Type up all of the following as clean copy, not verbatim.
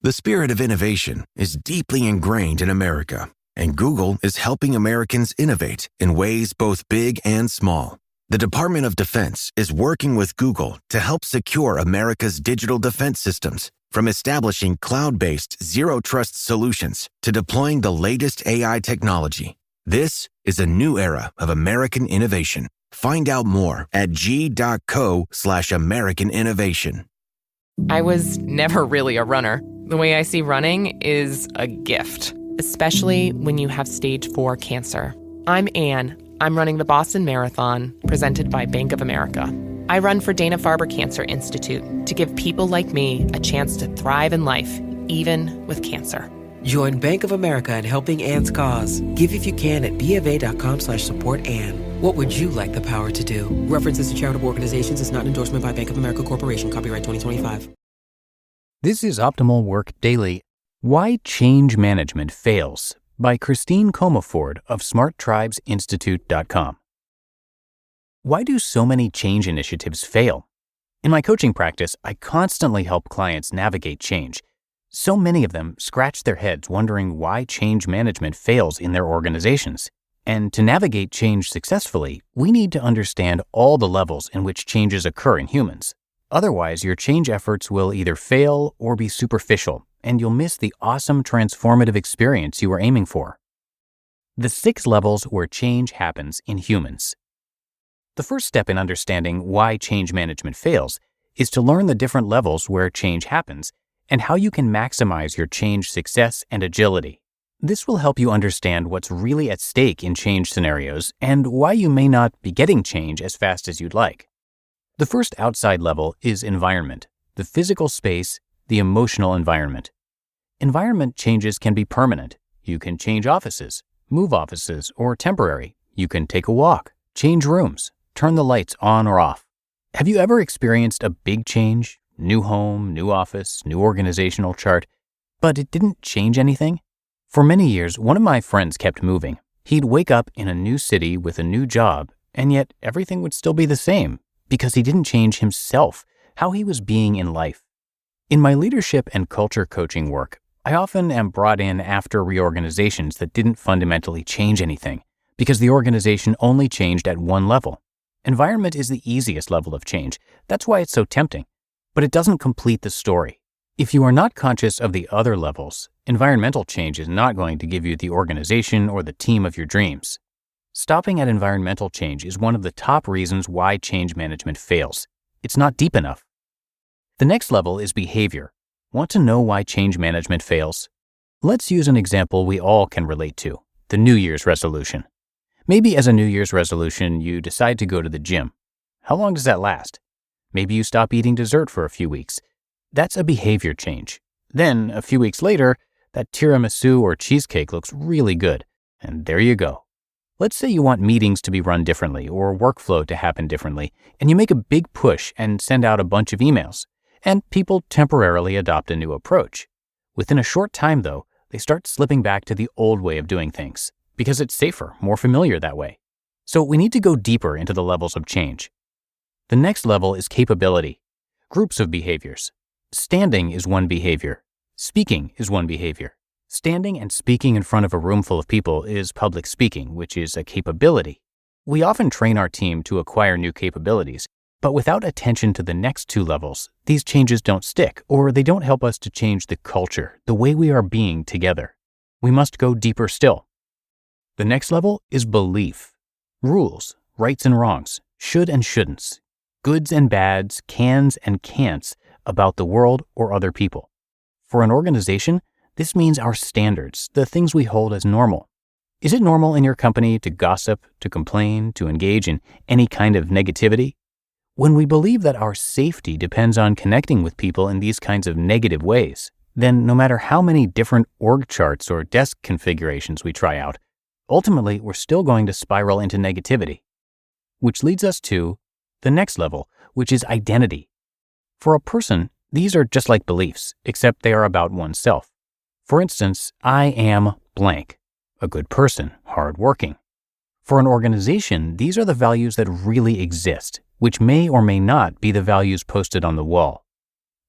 The spirit of innovation is deeply ingrained in America, and Google is helping Americans innovate in ways both big and small. The Department of Defense is working with Google to help secure America's digital defense systems, from establishing cloud-based zero-trust solutions to deploying the latest AI technology. This is a new era of American innovation. Find out more at g.co/American innovation. I was never really a runner. The way I see running is a gift, especially when you have stage 4 cancer. I'm Anne. I'm running the Boston Marathon, presented by Bank of America. I run for Dana-Farber Cancer Institute to give people like me a chance to thrive in life, even with cancer. Join Bank of America in helping Anne's cause. Give if you can at BofA.com/supportAnne. What would you like the power to do? References to charitable organizations is not an endorsement by Bank of America Corporation. Copyright 2025. This is Optimal Work Daily. Why Change Management Fails by Christine Comaford of smarttribesinstitute.com. Why do so many change initiatives fail? In my coaching practice, I constantly help clients navigate change. So many of them scratch their heads wondering why change management fails in their organizations. And to navigate change successfully, we need to understand all the levels in which changes occur in humans. Otherwise, your change efforts will either fail or be superficial, and you'll miss the awesome transformative experience you were aiming for. The 6 levels where change happens in humans. The first step in understanding why change management fails is to learn the different levels where change happens and how you can maximize your change success and agility. This will help you understand what's really at stake in change scenarios and why you may not be getting change as fast as you'd like. The first outside level is environment, the physical space, the emotional environment. Environment changes can be permanent. You can change offices, move offices, or temporary. You can take a walk, change rooms, turn the lights on or off. Have you ever experienced a big change, new home, new office, new organizational chart, but it didn't change anything? For many years, one of my friends kept moving. He'd wake up in a new city with a new job, and yet everything would still be the same because he didn't change himself, how he was being in life. In my leadership and culture coaching work, I often am brought in after reorganizations that didn't fundamentally change anything because the organization only changed at one level. Environment is the easiest level of change. That's why it's so tempting. But it doesn't complete the story. If you are not conscious of the other levels, environmental change is not going to give you the organization or the team of your dreams. Stopping at environmental change is one of the top reasons why change management fails. It's not deep enough. The next level is behavior. Want to know why change management fails? Let's use an example we all can relate to, the New Year's resolution. Maybe as a New Year's resolution, you decide to go to the gym. How long does that last? Maybe you stop eating dessert for a few weeks. That's a behavior change. Then, a few weeks later, that tiramisu or cheesecake looks really good. And there you go. Let's say you want meetings to be run differently or workflow to happen differently, and you make a big push and send out a bunch of emails. And people temporarily adopt a new approach. Within a short time, though, they start slipping back to the old way of doing things because it's safer, more familiar that way. So we need to go deeper into the levels of change. The next level is capability. Groups of behaviors. Standing is one behavior. Speaking is one behavior. Standing and speaking in front of a room full of people is public speaking, which is a capability. We often train our team to acquire new capabilities, but without attention to the next 2 levels, these changes don't stick, or they don't help us to change the culture, the way we are being together. We must go deeper still. The next level is belief. Rules, rights and wrongs, should and shouldn'ts, goods and bads, cans and can'ts about the world or other people. For an organization, this means our standards, the things we hold as normal. Is it normal in your company to gossip, to complain, to engage in any kind of negativity? When we believe that our safety depends on connecting with people in these kinds of negative ways, then no matter how many different org charts or desk configurations we try out, ultimately we're still going to spiral into negativity. Which leads us to the next level, which is identity. For a person, these are just like beliefs, except they are about oneself. For instance, I am blank, a good person, hardworking. For an organization, these are the values that really exist, which may or may not be the values posted on the wall.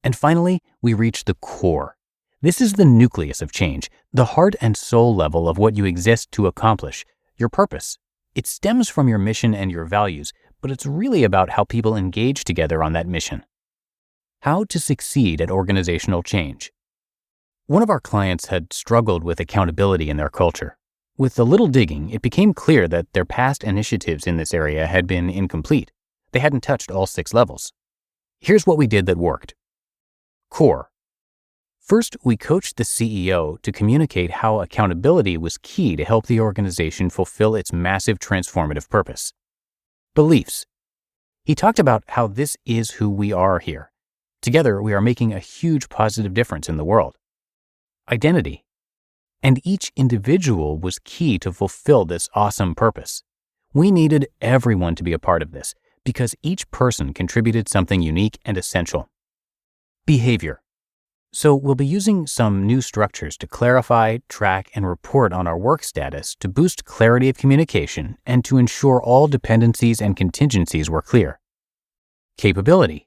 And finally, we reach the core. This is the nucleus of change, the heart and soul level of what you exist to accomplish, your purpose. It stems from your mission and your values, but it's really about how people engage together on that mission. How to succeed at organizational change. One of our clients had struggled with accountability in their culture. With a little digging, it became clear that their past initiatives in this area had been incomplete. They hadn't touched all 6 levels. Here's what we did that worked. Core. First, we coached the CEO to communicate how accountability was key to help the organization fulfill its massive transformative purpose. Beliefs. He talked about how this is who we are here. Together, we are making a huge positive difference in the world. Identity. And each individual was key to fulfill this awesome purpose. We needed everyone to be a part of this because each person contributed something unique and essential. Behavior. So we'll be using some new structures to clarify, track, and report on our work status to boost clarity of communication and to ensure all dependencies and contingencies were clear. Capability.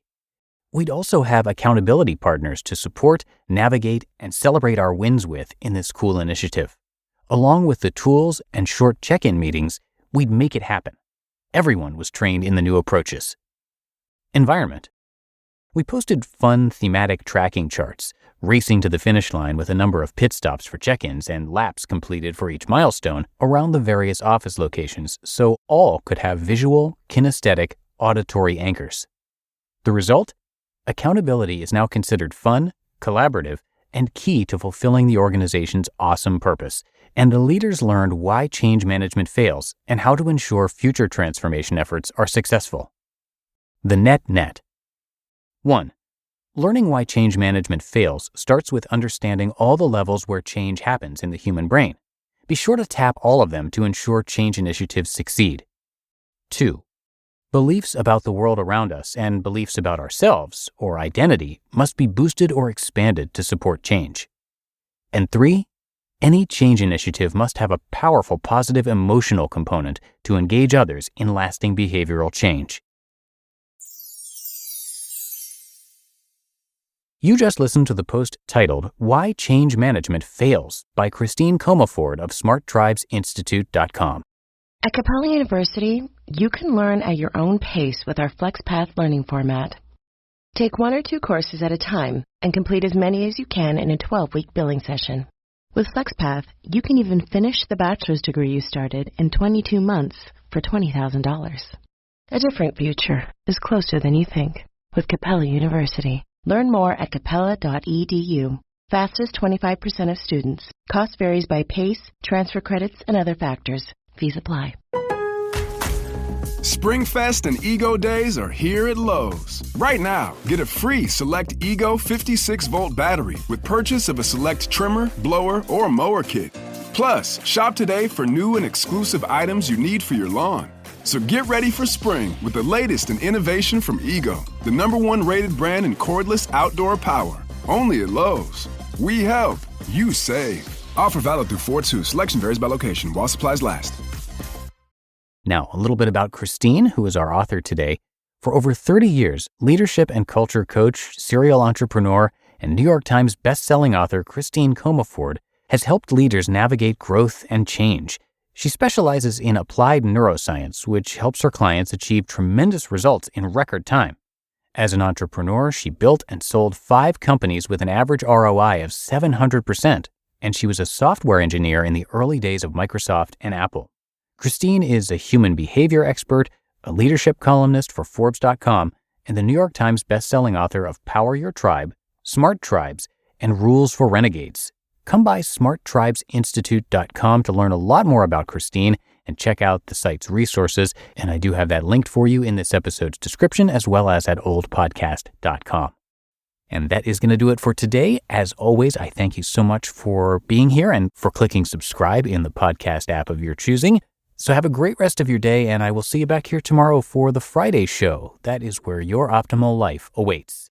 We'd also have accountability partners to support, navigate, and celebrate our wins with in this cool initiative. Along with the tools and short check-in meetings, we'd make it happen. Everyone was trained in the new approaches. Environment. We posted fun thematic tracking charts, racing to the finish line with a number of pit stops for check-ins and laps completed for each milestone around the various office locations so all could have visual, kinesthetic, auditory anchors. The result? Accountability is now considered fun, collaborative, and key to fulfilling the organization's awesome purpose, and the leaders learned why change management fails and how to ensure future transformation efforts are successful. The net. 1. Learning why change management fails starts with understanding all the levels where change happens in the human brain. Be sure to tap all of them to ensure change initiatives succeed. 2. Beliefs about the world around us and beliefs about ourselves, or identity, must be boosted or expanded to support change. And 3. Any change initiative must have a powerful positive emotional component to engage others in lasting behavioral change. You just listened to the post titled Why Change Management Fails by Christine Comaford of smarttribesinstitute.com. At Capella University, you can learn at your own pace with our FlexPath learning format. Take 1 or 2 courses at a time and complete as many as you can in a 12-week billing session. With FlexPath, you can even finish the bachelor's degree you started in 22 months for $20,000. A different future is closer than you think with Capella University. Learn more at capella.edu. Fastest 25% of students. Cost varies by pace, transfer credits, and other factors. Fees apply. SpringFest and Ego Days are here at Lowe's. Right now, get a free Select Ego 56-volt battery with purchase of a Select trimmer, blower, or mower kit. Plus, shop today for new and exclusive items you need for your lawn. So get ready for spring with the latest in innovation from Ego, the #1 rated brand in cordless outdoor power. Only at Lowe's. We help, you save. Offer valid through 4/2. Selection varies by location while supplies last. Now, a little bit about Christine, who is our author today. For over 30 years, leadership and culture coach, serial entrepreneur, and New York Times best-selling author Christine Comaford has helped leaders navigate growth and change. She specializes in applied neuroscience, which helps her clients achieve tremendous results in record time. As an entrepreneur, she built and sold 5 companies with an average ROI of 700%, and she was a software engineer in the early days of Microsoft and Apple. Christine is a human behavior expert, a leadership columnist for Forbes.com, and the New York Times bestselling author of Power Your Tribe, Smart Tribes, and Rules for Renegades. Come by smarttribesinstitute.com to learn a lot more about Christine and check out the site's resources, and I do have that linked for you in this episode's description as well as at oldpodcast.com. And that is going to do it for today. As always, I thank you so much for being here and for clicking subscribe in the podcast app of your choosing. So have a great rest of your day, and I will see you back here tomorrow for the Friday show. That is where your optimal life awaits.